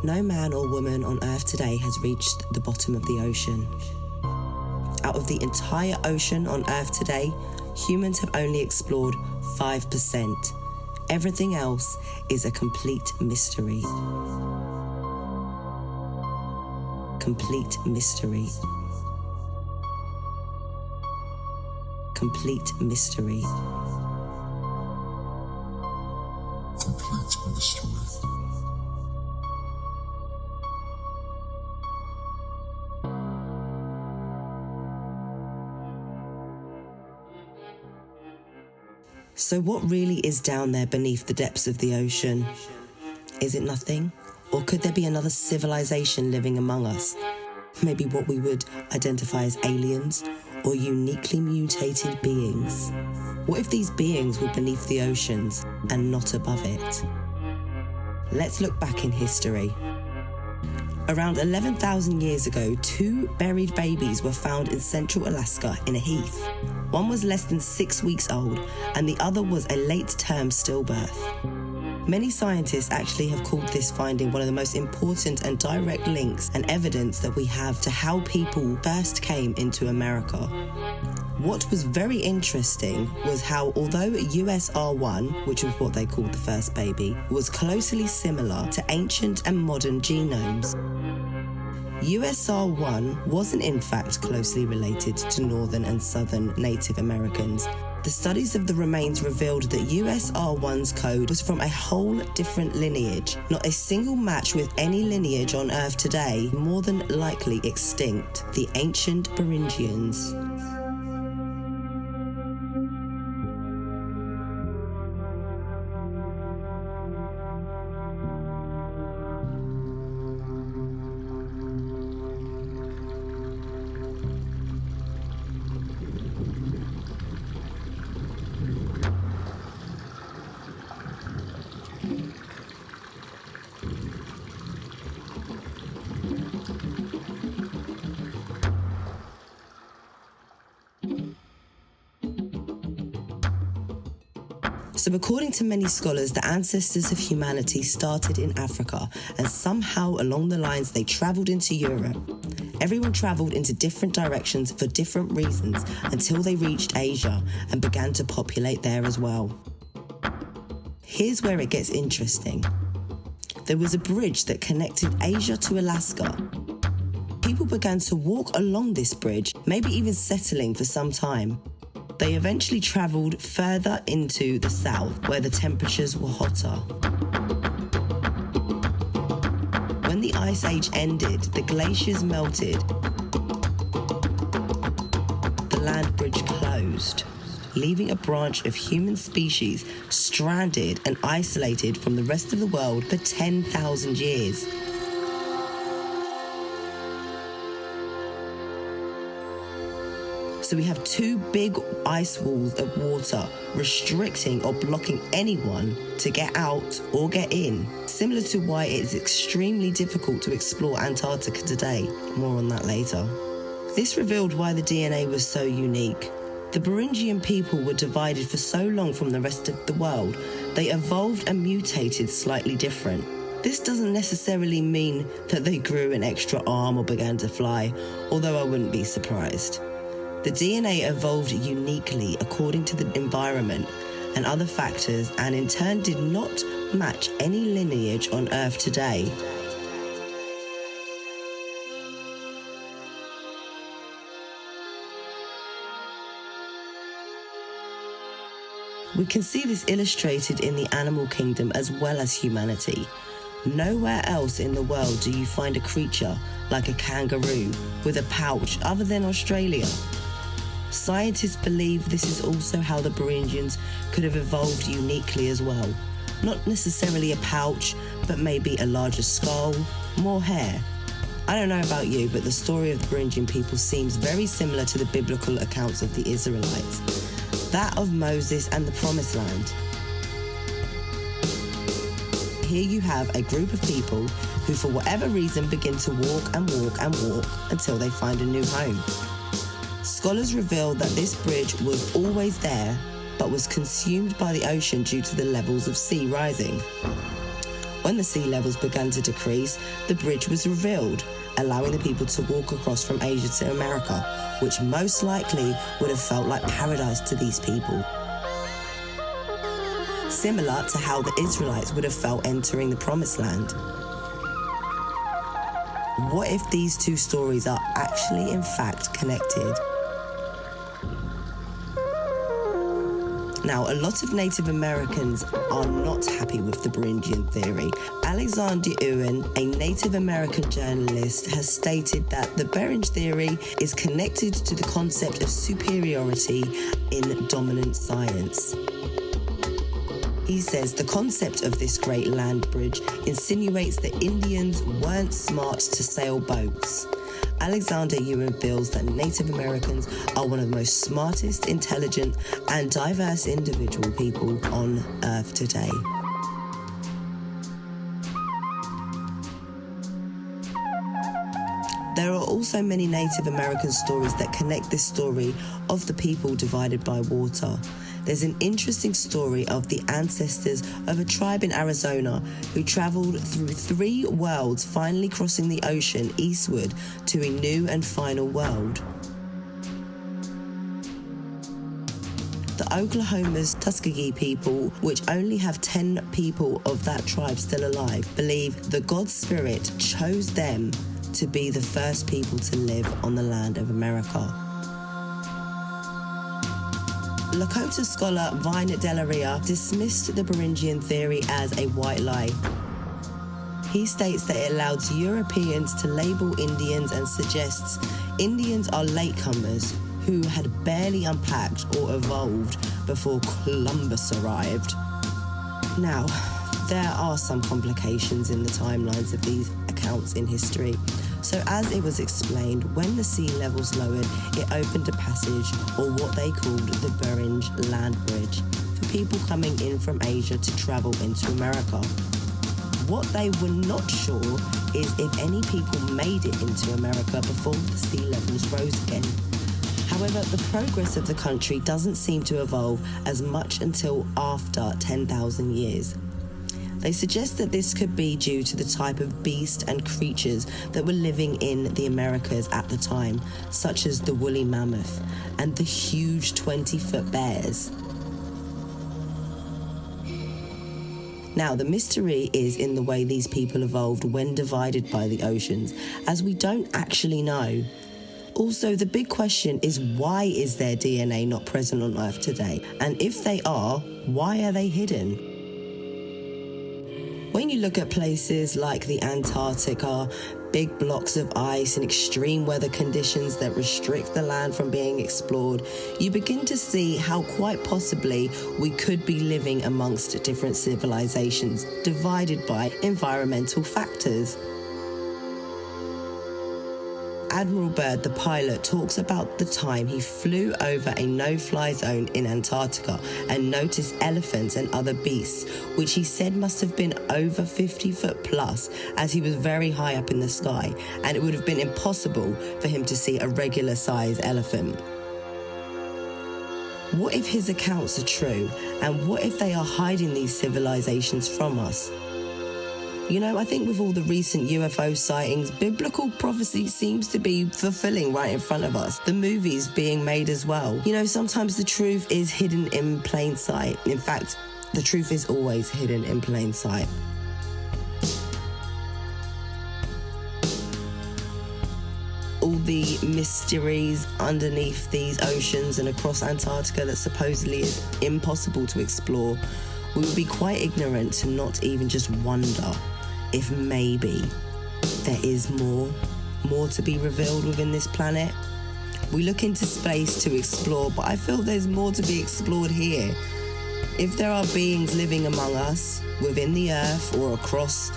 No man or woman on Earth today has reached the bottom of the ocean. Out of the entire ocean on Earth today, humans have only explored 5%. Everything else is a complete mystery. Complete mystery. Complete mystery. Complete mystery. So what really is down there beneath the depths of the ocean? Is it nothing? Or could there be another civilization living among us? Maybe what we would identify as aliens or uniquely mutated beings. What if these beings were beneath the oceans and not above it? Let's look back in history. Around 11,000 years ago, 2 buried babies were found in central Alaska in a heath. One was less than 6 weeks old, and the other was a late-term stillbirth. Many scientists actually have called this finding one of the most important and direct links and evidence that we have to how people first came into America. What was very interesting was how, although USR1, which was what they called the first baby, was closely similar to ancient and modern genomes, USR1 wasn't in fact closely related to Northern and Southern Native Americans. The studies of the remains revealed that USR1's code was from a whole different lineage, not a single match with any lineage on Earth today, more than likely extinct, the Ancient Beringians. So according to many scholars, the ancestors of humanity started in Africa, and somehow along the lines they travelled into Europe. Everyone travelled into different directions for different reasons until they reached Asia and began to populate there as well. Here's where it gets interesting. There was a bridge that connected Asia to Alaska. People began to walk along this bridge, maybe even settling for some time. They eventually travelled further into the south, where the temperatures were hotter. When the Ice Age ended, the glaciers melted. The land bridge closed, leaving a branch of human species stranded and isolated from the rest of the world for 10,000 years. So we have 2 big ice walls of water restricting or blocking anyone to get out or get in, similar to why it is extremely difficult to explore Antarctica today. More on that later. This revealed why the DNA was so unique. The Beringian people were divided for so long from the rest of the world, they evolved and mutated slightly different. This doesn't necessarily mean that they grew an extra arm or began to fly, although I wouldn't be surprised. The DNA evolved uniquely according to the environment and other factors, and in turn did not match any lineage on Earth today. We can see this illustrated in the animal kingdom as well as humanity. Nowhere else in the world do you find a creature like a kangaroo with a pouch other than Australia. Scientists believe this is also how the Beringians could have evolved uniquely as well. Not necessarily a pouch, but maybe a larger skull, more hair. I don't know about you, but the story of the Beringian people seems very similar to the biblical accounts of the Israelites, that of Moses and the Promised Land. Here you have a group of people who for whatever reason begin to walk and walk and walk until they find a new home. Scholars reveal that this bridge was always there, but was consumed by the ocean due to the levels of sea rising. When the sea levels began to decrease, the bridge was revealed, allowing the people to walk across from Asia to America, which most likely would have felt like paradise to these people. Similar to how the Israelites would have felt entering the Promised Land. What if these two stories are actually in fact connected? Now, a lot of Native Americans are not happy with the Beringian theory. Alexander Ewan, a Native American journalist, has stated that the Bering theory is connected to the concept of superiority in dominant science. He says the concept of this great land bridge insinuates that Indians weren't smart to sail boats. Alexander Ewan feels that Native Americans are one of the most smartest, intelligent, and diverse individual people on Earth today. There are also many Native American stories that connect this story of the people divided by water. There's an interesting story of the ancestors of a tribe in Arizona who travelled through 3 worlds, finally crossing the ocean eastward to a new and final world. The Oklahoma's Tuskegee people, which only have 10 people of that tribe still alive, believe the God Spirit chose them to be the first people to live on the land of America. Lakota scholar Vine Delaria dismissed the Beringian theory as a white lie. He states that it allows Europeans to label Indians and suggests Indians are latecomers who had barely unpacked or evolved before Columbus arrived. Now, there are some complications in the timelines of these accounts in history. So as it was explained, when the sea levels lowered, it opened a passage, or what they called the Bering Land Bridge, for people coming in from Asia to travel into America. What they were not sure is if any people made it into America before the sea levels rose again. However, the progress of the country doesn't seem to evolve as much until after 10,000 years. They suggest that this could be due to the type of beast and creatures that were living in the Americas at the time, such as the woolly mammoth and the huge 20-foot bears. Now, the mystery is in the way these people evolved when divided by the oceans, as we don't actually know. Also, the big question is, why is their DNA not present on Earth today? And if they are, why are they hidden? When you look at places like the Antarctica, big blocks of ice and extreme weather conditions that restrict the land from being explored, you begin to see how quite possibly we could be living amongst different civilizations, divided by environmental factors. Admiral Byrd, the pilot, talks about the time he flew over a no-fly zone in Antarctica and noticed elephants and other beasts, which he said must have been over 50 foot plus, as he was very high up in the sky, and it would have been impossible for him to see a regular size elephant. What if his accounts are true, and what if they are hiding these civilizations from us? You know, I think with all the recent UFO sightings, biblical prophecy seems to be fulfilling right in front of us. The movies being made as well. You know, sometimes the truth is hidden in plain sight. In fact, the truth is always hidden in plain sight. All the mysteries underneath these oceans and across Antarctica that supposedly is impossible to explore, we would be quite ignorant to not even just wonder if maybe there is more to be revealed within this planet. We look into space to explore, but I feel there's more to be explored here. If there are beings living among us, within the earth or across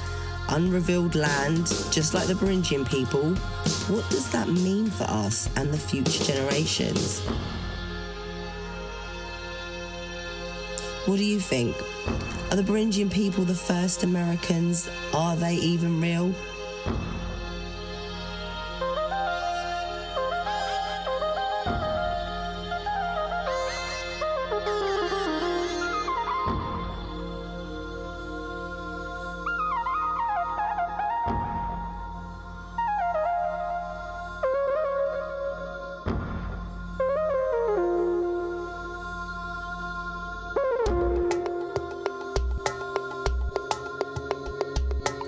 unrevealed land, just like the Beringian people, what does that mean for us and the future generations? What do you think? Are the Beringian people the first Americans? Are they even real?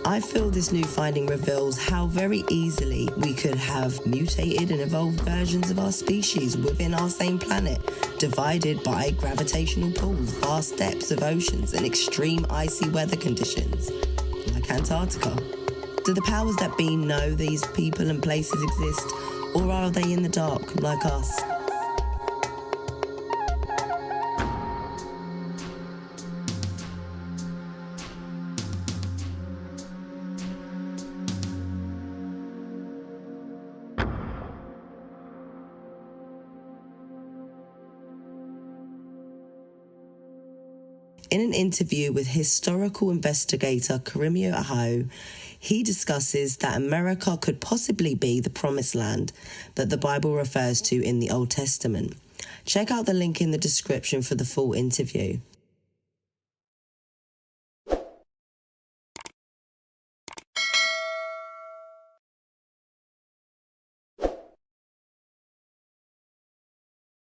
I feel this new finding reveals how very easily we could have mutated and evolved versions of our species within our same planet, divided by gravitational pulls, vast depths of oceans, and extreme icy weather conditions, like Antarctica. Do the powers that be know these people and places exist, or are they in the dark, like us? In an interview with historical investigator Kurimeo Ahau, he discusses that America could possibly be the promised land that the Bible refers to in the Old Testament. Check out the link in the description for the full interview.